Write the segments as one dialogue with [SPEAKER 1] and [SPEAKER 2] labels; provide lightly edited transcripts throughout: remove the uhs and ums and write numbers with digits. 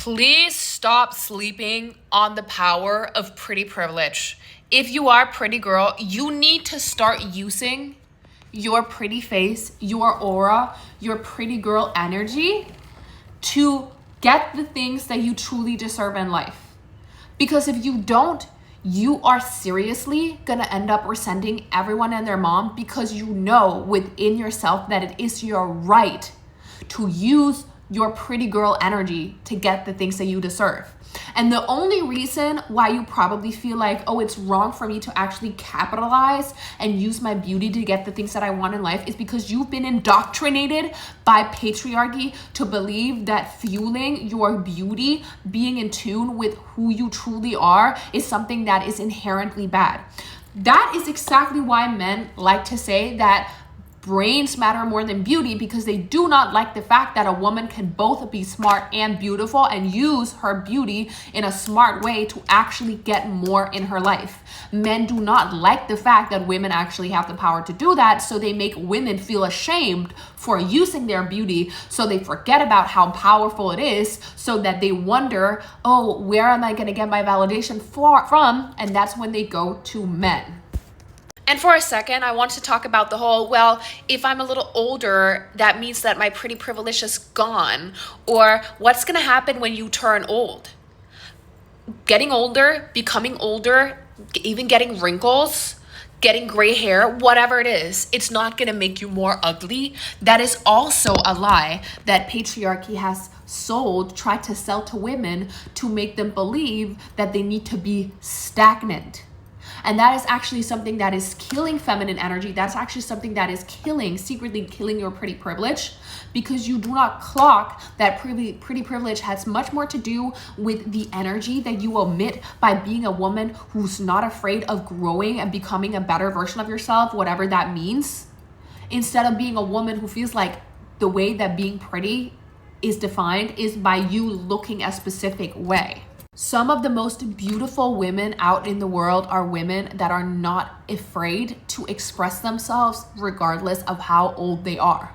[SPEAKER 1] Please stop sleeping on the power of pretty privilege. If you are a pretty girl, you need to start using your pretty face, your aura, your pretty girl energy to get the things that you truly deserve in life. Because if you don't, you are seriously gonna end up resenting everyone and their mom, because you know within yourself that it is your right to use your pretty girl energy to get the things that you deserve. And the only reason why you probably feel like, oh, it's wrong for me to actually capitalize and use my beauty to get the things that I want in life is because you've been indoctrinated by patriarchy to believe that fueling your beauty, being in tune with who you truly are, is something that is inherently bad. That is exactly why men like to say that brains matter more than beauty, because they do not like the fact that a woman can both be smart and beautiful and use her beauty in a smart way to actually get more in her life. Men do not like the fact that women actually have the power to do that, so they make women feel ashamed for using their beauty, so they forget about how powerful it is, so that they wonder, oh, where am I going to get my validation from? And that's when they go to men. And for a second, I want to talk about the whole, well, if I'm a little older, that means that my pretty privilege is gone. Or what's going to happen when you turn old? Getting older, becoming older, even getting wrinkles, getting gray hair, whatever it is, it's not going to make you more ugly. That is also a lie that patriarchy has tried to sell to women to make them believe that they need to be stagnant. And that is actually something that is killing feminine energy. That's actually something that is secretly killing your pretty privilege, because you do not clock that pretty privilege has much more to do with the energy that you emit by being a woman who's not afraid of growing and becoming a better version of yourself, whatever that means, instead of being a woman who feels like the way that being pretty is defined is by you looking a specific way. Some of the most beautiful women out in the world are women that are not afraid to express themselves regardless of how old they are.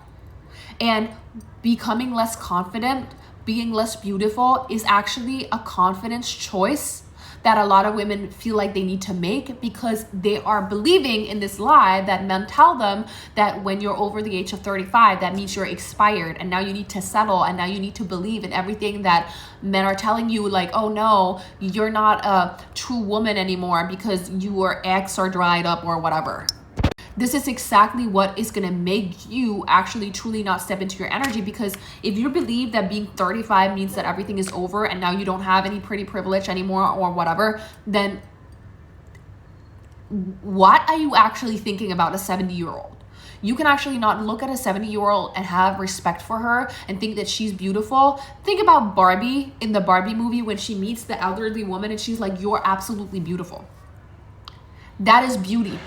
[SPEAKER 1] And becoming less confident, being less beautiful is actually a confidence choice that a lot of women feel like they need to make, because they are believing in this lie that men tell them that when you're over the age of 35, that means you're expired and now you need to settle and now you need to believe in everything that men are telling you, like, oh no, you're not a true woman anymore because your eggs are dried up or whatever. This is exactly what is going to make you actually truly not step into your energy, because if you believe that being 35 means that everything is over and now you don't have any pretty privilege anymore or whatever, then what are you actually thinking about a 70-year-old? You can actually not look at a 70-year-old and have respect for her and think that she's beautiful. Think about Barbie in the Barbie movie when she meets the elderly woman and she's like, you're absolutely beautiful. That is beauty.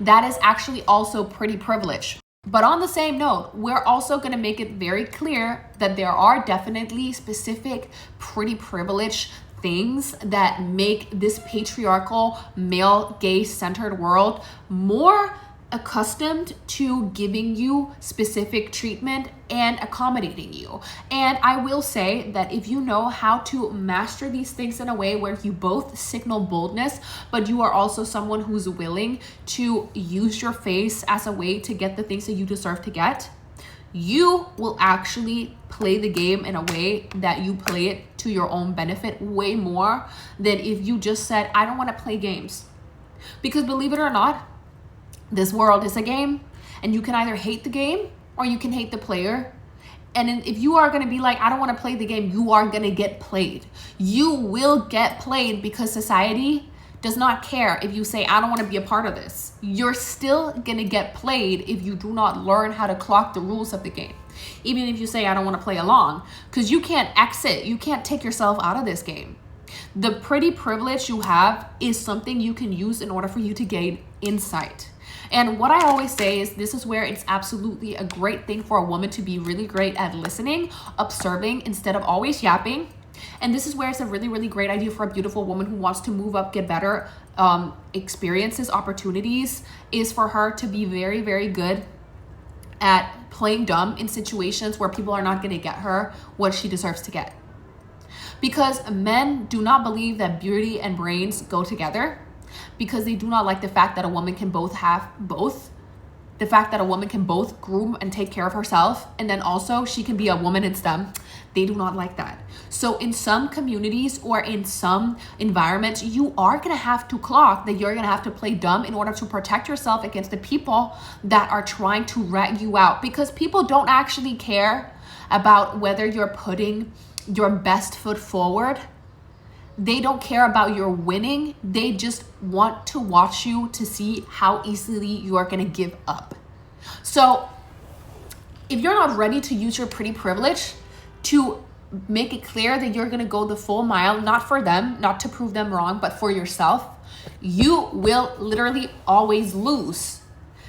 [SPEAKER 1] That is actually also pretty privilege. But on the same note, we're also going to make it very clear that there are definitely specific pretty privilege things that make this patriarchal, male, gay-centered world more accustomed to giving you specific treatment and accommodating you. And I will say that if you know how to master these things in a way where you both signal boldness, but you are also someone who's willing to use your face as a way to get the things that you deserve to get, you will actually play the game in a way that you play it to your own benefit way more than if you just said, I don't want to play games. Because believe it or not, this world is a game, and you can either hate the game or you can hate the player. And if you are going to be like, I don't want to play the game, you are going to get played. You will get played, because society does not care if you say, I don't want to be a part of this. You're still going to get played if you do not learn how to clock the rules of the game. Even if you say, I don't want to play along, because you can't exit. You can't take yourself out of this game. The pretty privilege you have is something you can use in order for you to gain insight. And what I always say is this is where it's absolutely a great thing for a woman to be really great at listening, observing instead of always yapping. And this is where it's a really, really great idea for a beautiful woman who wants to move up, get better experiences, opportunities, is for her to be very, very good at playing dumb in situations where people are not going to get her what she deserves to get. Because men do not believe that beauty and brains go together, because they do not like the fact that a woman can both have both. The fact that a woman can both groom and take care of herself, and then also she can be a woman in STEM. They do not like that. So in some communities or in some environments, you are gonna have to clock that you're gonna have to play dumb in order to protect yourself against the people that are trying to rat you out. Because people don't actually care about whether you're putting your best foot forward. They don't care about your winning. They just want to watch you to see how easily you are going to give up. So if you're not ready to use your pretty privilege to make it clear that you're going to go the full mile, not for them, not to prove them wrong, but for yourself, you will literally always lose.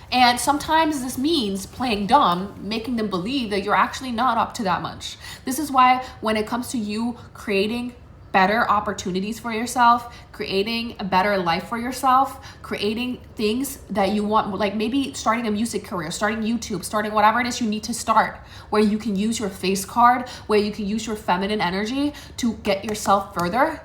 [SPEAKER 1] And sometimes this means playing dumb, making them believe that you're actually not up to that much. This is why when it comes to you creating better opportunities for yourself, creating a better life for yourself, creating things that you want, like maybe starting a music career, starting YouTube, starting whatever it is you need to start, where you can use your face card, where you can use your feminine energy to get yourself further.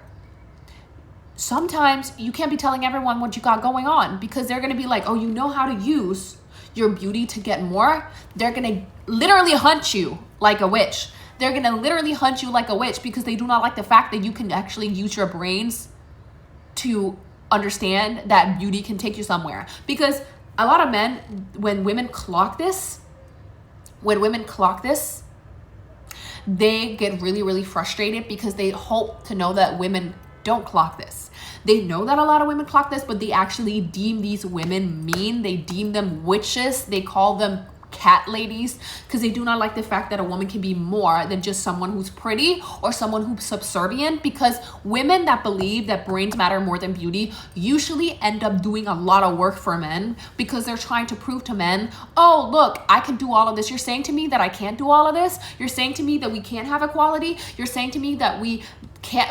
[SPEAKER 1] Sometimes you can't be telling everyone what you got going on, because they're gonna be like, oh, you know how to use your beauty to get more? They're gonna literally hunt you like a witch. They're going to literally hunt you like a witch, because they do not like the fact that you can actually use your brains to understand that beauty can take you somewhere. Because a lot of men, when women clock this, they get really, really frustrated, because they hope to know that women don't clock this. They know that a lot of women clock this, but they actually deem these women mean. They deem them witches. They call them cat ladies, because they do not like the fact that a woman can be more than just someone who's pretty or someone who's subservient. Because women that believe that brains matter more than beauty usually end up doing a lot of work for men, because they're trying to prove to men, oh, look, I can do all of this. You're saying to me that I can't do all of this? You're saying to me that we can't have equality? You're saying to me that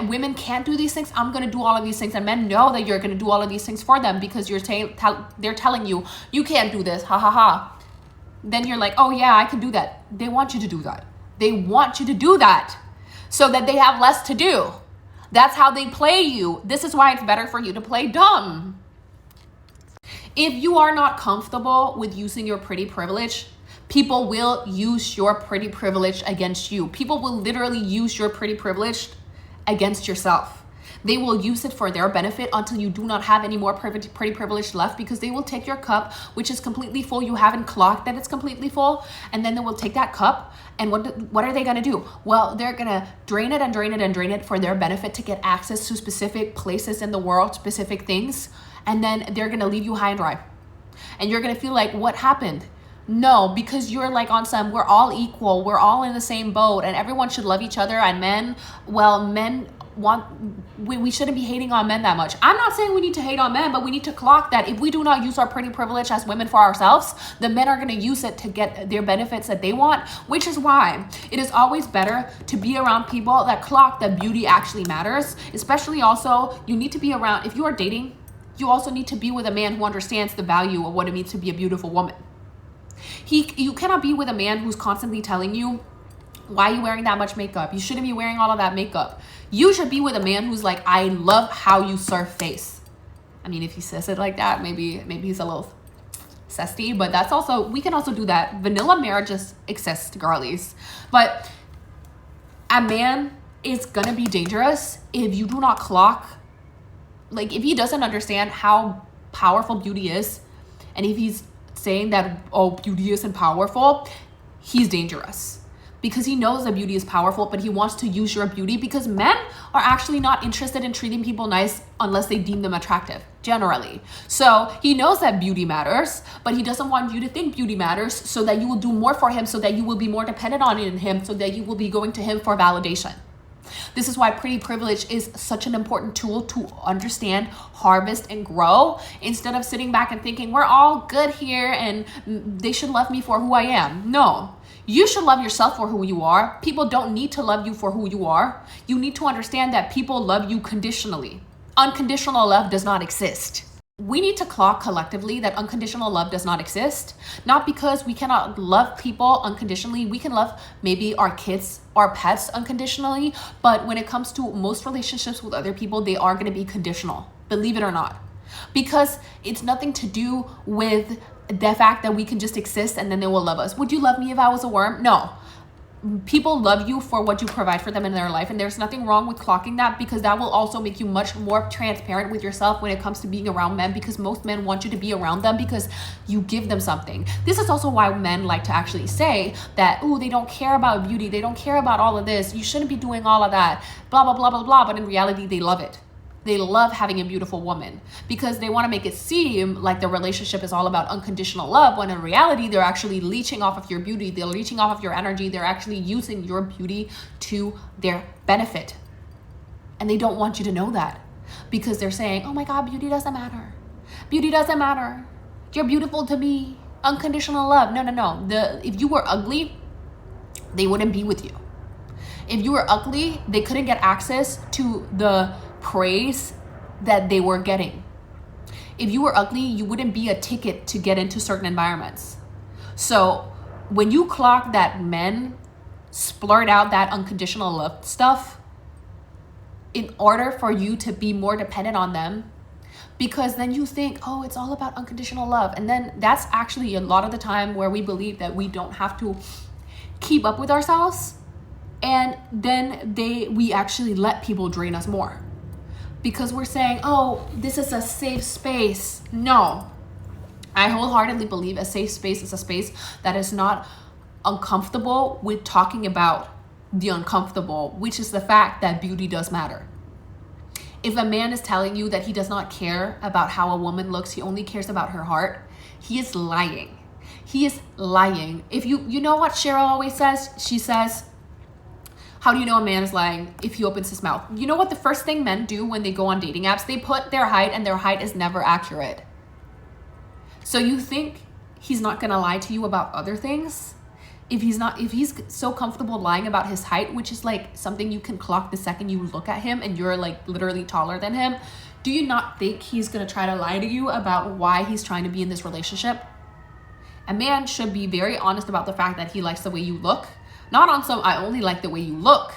[SPEAKER 1] women can't do these things? I'm going to do all of these things. And men know that you're going to do all of these things for them, because they're telling you, you can't do this, ha ha ha. Then you're like, oh yeah, I can do that. They want you to do that. They want you to do that so that they have less to do. That's how they play you. This is why it's better for you to play dumb. If you are not comfortable with using your pretty privilege, people will use your pretty privilege against you. People will literally use your pretty privilege against yourself. They will use it for their benefit until you do not have any more pretty privilege left, because they will take your cup, which is completely full. You haven't clocked that it's completely full. And then they will take that cup, and what are they going to do? Well, they're going to drain it and drain it and drain it for their benefit, to get access to specific places in the world, specific things. And then they're going to leave you high and dry. And you're going to feel like, what happened? No, because you're like on some, we're all equal. We're all in the same boat, and everyone should love each other. And men we shouldn't be hating on men that much. I'm not saying we need to hate on men, but we need to clock that if we do not use our pretty privilege as women for ourselves, the men are going to use it to get their benefits that they want, which is why it is always better to be around people that clock that beauty actually matters. Especially also, you need to be around, if you are dating, you also need to be with a man who understands the value of what it means to be a beautiful woman. You cannot be with a man who's constantly telling you, why are you wearing that much makeup? You shouldn't be wearing all of that makeup. You should be with a man who's like, I love how you serve face. I mean, if he says it like that, maybe he's a little zesty, but that's also, we can also do that. Vanilla marriages exist, girlies. But a man is gonna be dangerous if you do not clock, like if he doesn't understand how powerful beauty is, and if he's saying that, oh, beauty isn't powerful, he's dangerous. Because he knows that beauty is powerful, but he wants to use your beauty, because men are actually not interested in treating people nice unless they deem them attractive, generally. So he knows that beauty matters, but he doesn't want you to think beauty matters, so that you will do more for him, so that you will be more dependent on him, so that you will be going to him for validation. This is why pretty privilege is such an important tool to understand, harvest, and grow, instead of sitting back and thinking, we're all good here and they should love me for who I am. No. You should love yourself for who you are. People don't need to love you for who you are. You need to understand that people love you conditionally. Unconditional love does not exist. We need to clock collectively that unconditional love does not exist. Not because we cannot love people unconditionally. We can love maybe our kids, our pets unconditionally. But when it comes to most relationships with other people, they are going to be conditional, believe it or not. Because it's nothing to do with the fact that we can just exist and then they will love us. Would you love me if I was a worm? No. People love you for what you provide for them in their life, and there's nothing wrong with clocking that, because that will also make you much more transparent with yourself when it comes to being around men, because most men want you to be around them because you give them something. This is also why men like to actually say that, oh, they don't care about beauty, they don't care about all of this, you shouldn't be doing all of that, blah blah blah blah blah, but in reality they love it. They love having a beautiful woman because they want to make it seem like the relationship is all about unconditional love, when in reality, they're actually leeching off of your beauty. They're leeching off of your energy. They're actually using your beauty to their benefit. And they don't want you to know that, because they're saying, oh my God, beauty doesn't matter. Beauty doesn't matter. You're beautiful to me. Unconditional love. No. If you were ugly, they wouldn't be with you. If you were ugly, they couldn't get access to the praise that they were getting. If you were ugly, you wouldn't be a ticket to get into certain environments. So when you clock that men splurt out that unconditional love stuff in order for you to be more dependent on them, because then you think, oh, it's all about unconditional love. And then that's actually a lot of the time where we believe that we don't have to keep up with ourselves. And then we actually let people drain us more, because we're saying, oh, this is a safe space. No, I wholeheartedly believe a safe space is a space that is not uncomfortable with talking about the uncomfortable, which is the fact that beauty does matter. If a man is telling you that he does not care about how a woman looks, he only cares about her heart, he is lying. He is lying. If you know what Cheryl always says? She says, how do you know a man is lying? If he opens his mouth. You know what the first thing men do when they go on dating apps? They put their height, and their height is never accurate. So you think he's not gonna lie to you about other things? If he's so comfortable lying about his height, which is like something you can clock the second you look at him and you're like literally taller than him, do you not think he's gonna try to lie to you about why he's trying to be in this relationship? A man should be very honest about the fact that he likes the way you look. Not on some, I only like the way you look,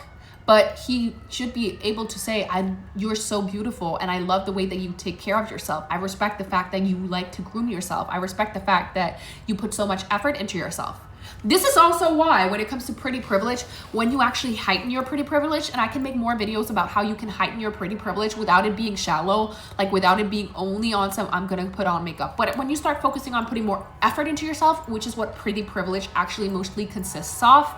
[SPEAKER 1] but he should be able to say, you're so beautiful and I love the way that you take care of yourself. I respect the fact that you like to groom yourself. I respect the fact that you put so much effort into yourself. This is also why when it comes to pretty privilege, when you actually heighten your pretty privilege, and I can make more videos about how you can heighten your pretty privilege without it being shallow, like without it being only on some, I'm gonna put on makeup. But when you start focusing on putting more effort into yourself, which is what pretty privilege actually mostly consists of,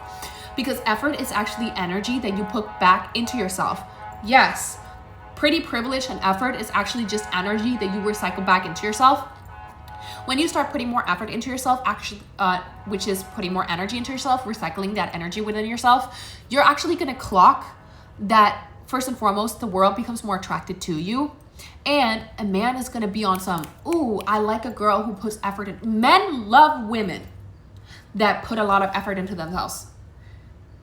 [SPEAKER 1] because effort is actually energy that you put back into yourself. Yes, pretty privilege and effort is actually just energy that you recycle back into yourself. When you start putting more effort into yourself, actually, which is putting more energy into yourself, recycling that energy within yourself, you're actually going to clock that first and foremost, the world becomes more attracted to you. And a man is going to be on some, ooh, I like a girl who puts effort in. Men love women that put a lot of effort into themselves.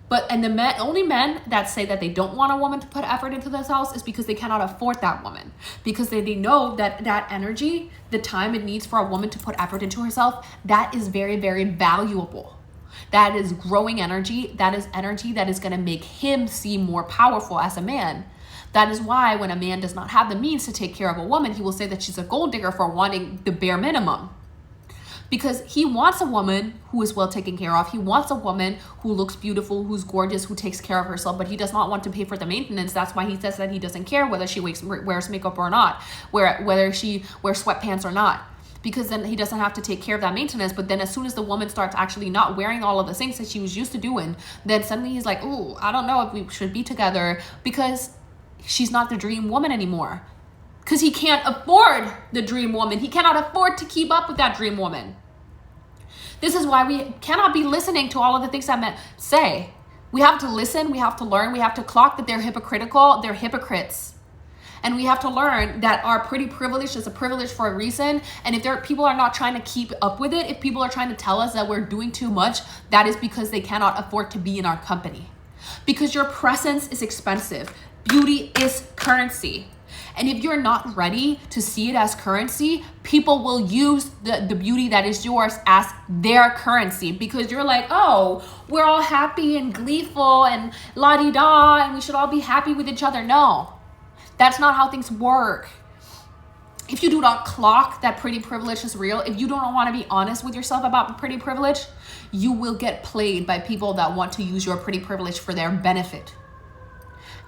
[SPEAKER 1] And the only men that say that they don't want a woman to put effort into themselves is because they cannot afford that woman. Because they know that that energy, the time it needs for a woman to put effort into herself, that is very, very valuable. That is growing energy. That is energy that is going to make him seem more powerful as a man. That is why when a man does not have the means to take care of a woman, he will say that she's a gold digger for wanting the bare minimum. Because he wants a woman who is well taken care of. He wants a woman who looks beautiful, who's gorgeous, who takes care of herself, but he does not want to pay for the maintenance. That's why he says that he doesn't care whether she wears makeup or not, whether she wears sweatpants or not, because then he doesn't have to take care of that maintenance. But then as soon as the woman starts actually not wearing all of the things that she was used to doing, then suddenly he's like, ooh, I don't know if we should be together, because she's not the dream woman anymore. Because he can't afford the dream woman. He cannot afford to keep up with that dream woman. This is why we cannot be listening to all of the things that men say. We have to listen, we have to learn, we have to clock that they're hypocritical, they're hypocrites. And we have to learn that our pretty privilege is a privilege for a reason. And if people are not trying to keep up with it, if people are trying to tell us that we're doing too much, that is because they cannot afford to be in our company. Because your presence is expensive. Beauty is currency. And if you're not ready to see it as currency, people will use the beauty that is yours as their currency, because you're like, oh, we're all happy and gleeful and la-di-da, and we should all be happy with each other. No, that's not how things work. If you do not clock that pretty privilege is real, if you don't want to be honest with yourself about pretty privilege, you will get played by people that want to use your pretty privilege for their benefit.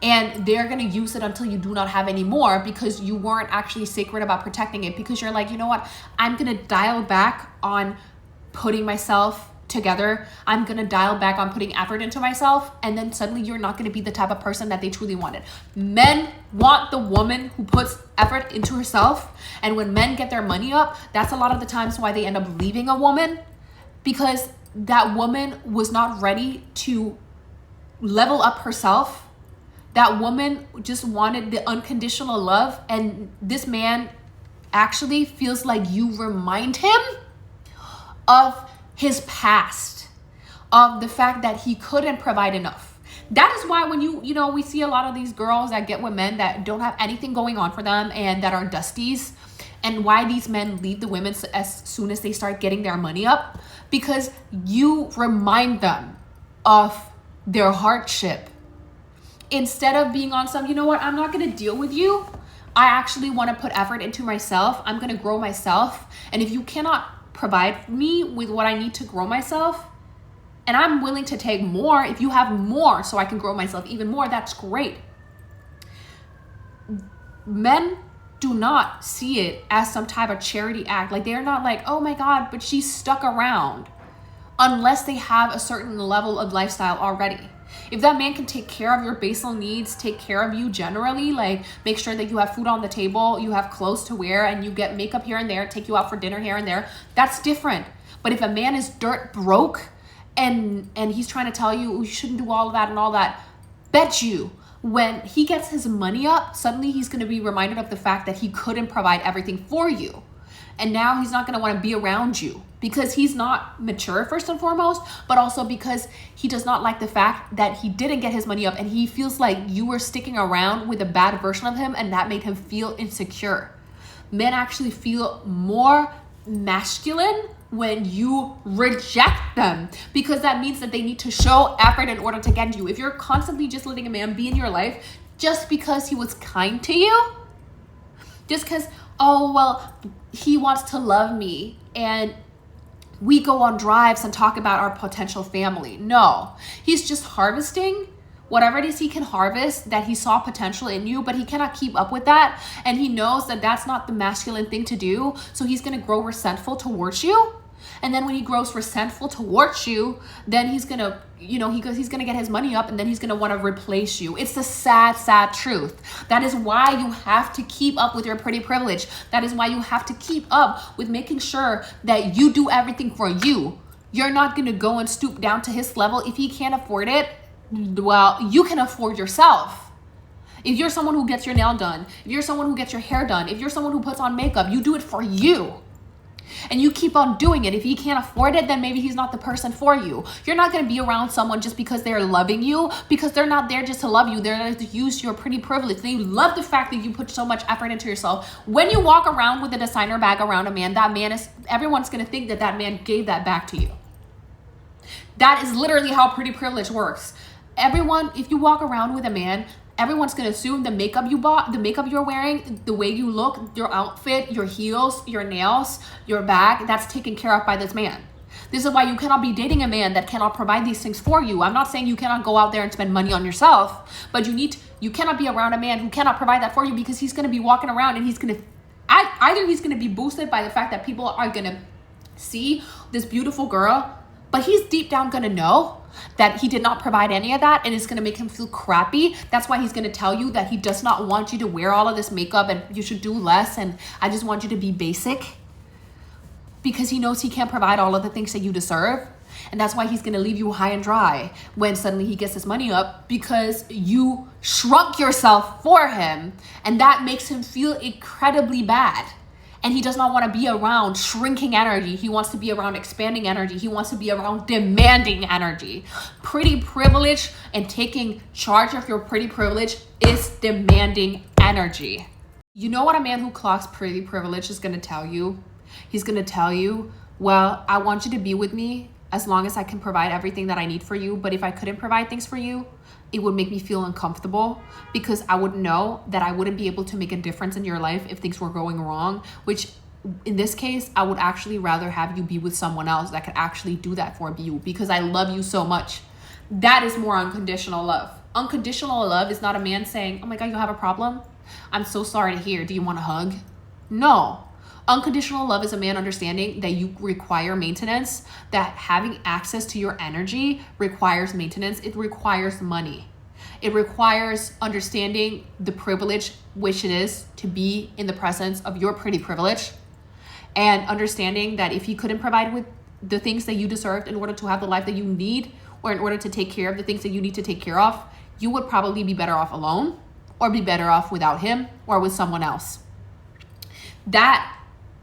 [SPEAKER 1] And they're going to use it until you do not have any more, because you weren't actually sacred about protecting it, because you're like, you know what, I'm going to dial back on putting myself together. I'm going to dial back on putting effort into myself. And then suddenly you're not going to be the type of person that they truly wanted. Men want the woman who puts effort into herself. And when men get their money up, that's a lot of the times why they end up leaving a woman, because that woman was not ready to level up herself. That woman just wanted the unconditional love. And this man actually feels like you remind him of his past, of the fact that he couldn't provide enough. That is why when we see a lot of these girls that get with men that don't have anything going on for them and that are dusties, and why these men leave the women as soon as they start getting their money up, because you remind them of their hardship. Instead of being on some, you know what, I'm not going to deal with you. I actually want to put effort into myself. I'm going to grow myself. And if you cannot provide me with what I need to grow myself, and I'm willing to take more, if you have more so I can grow myself even more, that's great. Men do not see it as some type of charity act. Like, they're not like, oh my God, but she's stuck around, unless they have a certain level of lifestyle already. If that man can take care of your basal needs, take care of you generally, like make sure that you have food on the table, you have clothes to wear, and you get makeup here and there, take you out for dinner here and there, that's different. But if a man is dirt broke and he's trying to tell you shouldn't do all of that and all that, bet you when he gets his money up, suddenly he's going to be reminded of the fact that he couldn't provide everything for you. And now he's not going to want to be around you, because he's not mature, first and foremost, but also because he does not like the fact that he didn't get his money up, and he feels like you were sticking around with a bad version of him, and that made him feel insecure. Men actually feel more masculine when you reject them, because that means that they need to show effort in order to get you. If you're constantly just letting a man be in your life just because he was kind to you, just because, oh, well, he wants to love me and we go on drives and talk about our potential family. No, he's just harvesting whatever it is he can harvest that he saw potential in you, but he cannot keep up with that. And he knows that that's not the masculine thing to do. So he's going to grow resentful towards you. And then when he grows resentful towards you, then he's going to, he's going to get his money up, and then he's going to want to replace you. It's the sad, sad truth. That is why you have to keep up with your pretty privilege. That is why you have to keep up with making sure that you do everything for you. You're not going to go and stoop down to his level. If he can't afford it, well, you can afford yourself. If you're someone who gets your nail done, if you're someone who gets your hair done, if you're someone who puts on makeup, you do it for you. And you keep on doing it. If he can't afford it, then maybe he's not the person for you. You're not going to be around someone just because they're loving you, because they're not there just to love you. They're there to use your pretty privilege. They love the fact that you put so much effort into yourself. When you walk around with a designer bag around a man, everyone's going to think that man gave that back to you. That is literally how pretty privilege works. Everyone, if you walk around with a man, everyone's going to assume the makeup you bought, the makeup you're wearing, the way you look, your outfit, your heels, your nails, your bag, that's taken care of by this man. This is why you cannot be dating a man that cannot provide these things for you. I'm not saying you cannot go out there and spend money on yourself, but you cannot be around a man who cannot provide that for you, because he's going to be walking around and he's going to, either he's going to be boosted by the fact that people are going to see this beautiful girl, but he's deep down going to know that he did not provide any of that, and it's going to make him feel crappy. That's why he's going to tell you that he does not want you to wear all of this makeup and you should do less, and I just want you to be basic, because he knows he can't provide all of the things that you deserve. And that's why he's going to leave you high and dry when suddenly he gets his money up, because you shrunk yourself for him, and that makes him feel incredibly bad. And he does not want to be around shrinking energy. He wants to be around expanding energy. He wants to be around demanding energy. Pretty privilege and taking charge of your pretty privilege is demanding energy. You know what a man who clocks pretty privilege is going to tell you? He's going to tell you, well, I want you to be with me as long as I can provide everything that I need for you. But if I couldn't provide things for you, it would make me feel uncomfortable because I would know that I wouldn't be able to make a difference in your life if things were going wrong, which in this case, I would actually rather have you be with someone else that could actually do that for you because I love you so much. That is more unconditional love. Unconditional love is not a man saying, oh my God, you have a problem? I'm so sorry to hear. Do you want a hug? No. Unconditional love is a man understanding that you require maintenance, that having access to your energy requires maintenance. It requires money. It requires understanding the privilege which it is to be in the presence of your pretty privilege, and understanding that if he couldn't provide with the things that you deserved in order to have the life that you need, or in order to take care of the things that you need to take care of, you would probably be better off alone, or be better off without him or with someone else. That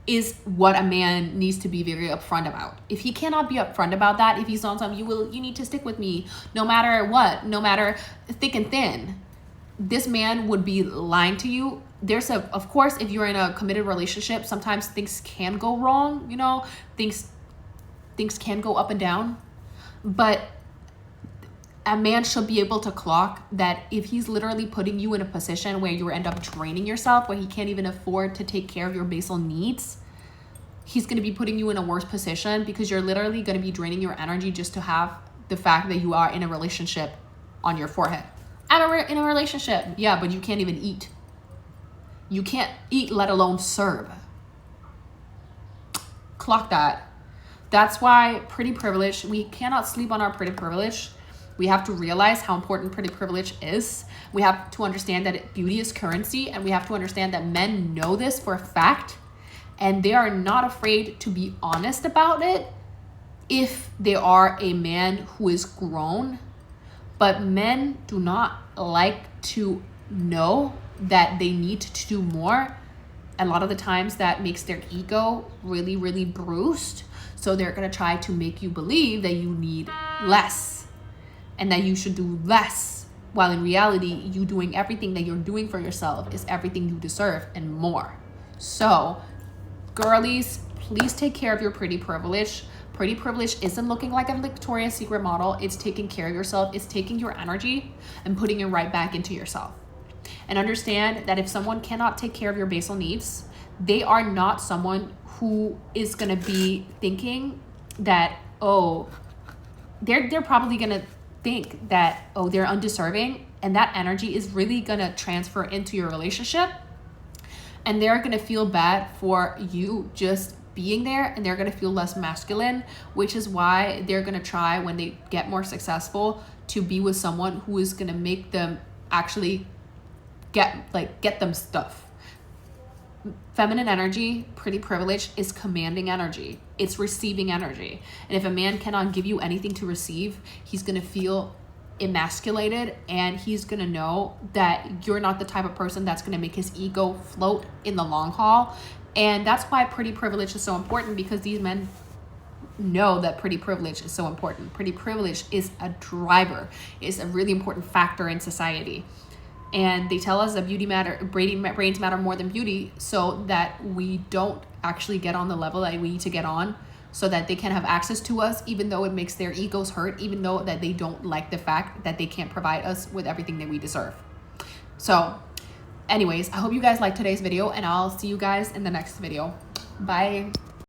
[SPEAKER 1] is what a man needs to be very upfront about. If he cannot be upfront about that, if he's on some, you need to stick with me no matter what, no matter thick and thin, this man would be lying to you. Of course, if you're in a committed relationship, sometimes things can go wrong, things can go up and down, but a man should be able to clock that if he's literally putting you in a position where you end up draining yourself, where he can't even afford to take care of your basal needs, he's going to be putting you in a worse position because you're literally going to be draining your energy just to have the fact that you are in a relationship on your forehead. I'm in a relationship. Yeah, but you can't even eat. You can't eat, let alone serve. Clock that. That's why pretty privilege, we cannot sleep on our pretty privilege. We have to realize how important pretty privilege is. We have to understand that beauty is currency, and we have to understand that men know this for a fact, and they are not afraid to be honest about it if they are a man who is grown. But men do not like to know that they need to do more. A lot of the times that makes their ego really, really bruised. So they're going to try to make you believe that you need less and that you should do less, while in reality, you doing everything that you're doing for yourself is everything you deserve and more. So, girlies, please take care of your pretty privilege. Pretty privilege isn't looking like a Victoria's Secret model. It's taking care of yourself. It's taking your energy and putting it right back into yourself. And understand that if someone cannot take care of your basal needs, they are not someone who is going to be thinking that, they're probably going to think that, they're undeserving, and that energy is really going to transfer into your relationship, and they're going to feel bad for you just being there, and they're going to feel less masculine, which is why they're going to try, when they get more successful, to be with someone who is going to make them actually get them stuff. Feminine energy, pretty privilege, is commanding energy. It's receiving energy. And if a man cannot give you anything to receive, he's going to feel emasculated, and he's going to know that you're not the type of person that's going to make his ego float in the long haul. And that's why pretty privilege is so important, because these men know that pretty privilege is so important. Pretty privilege is a driver, is a really important factor in society. And they tell us that brains matter more than beauty, so that we don't actually get on the level that we need to get on, so that they can have access to us, even though it makes their egos hurt, even though that they don't like the fact that they can't provide us with everything that we deserve. So anyways, I hope you guys liked today's video, and I'll see you guys in the next video. Bye.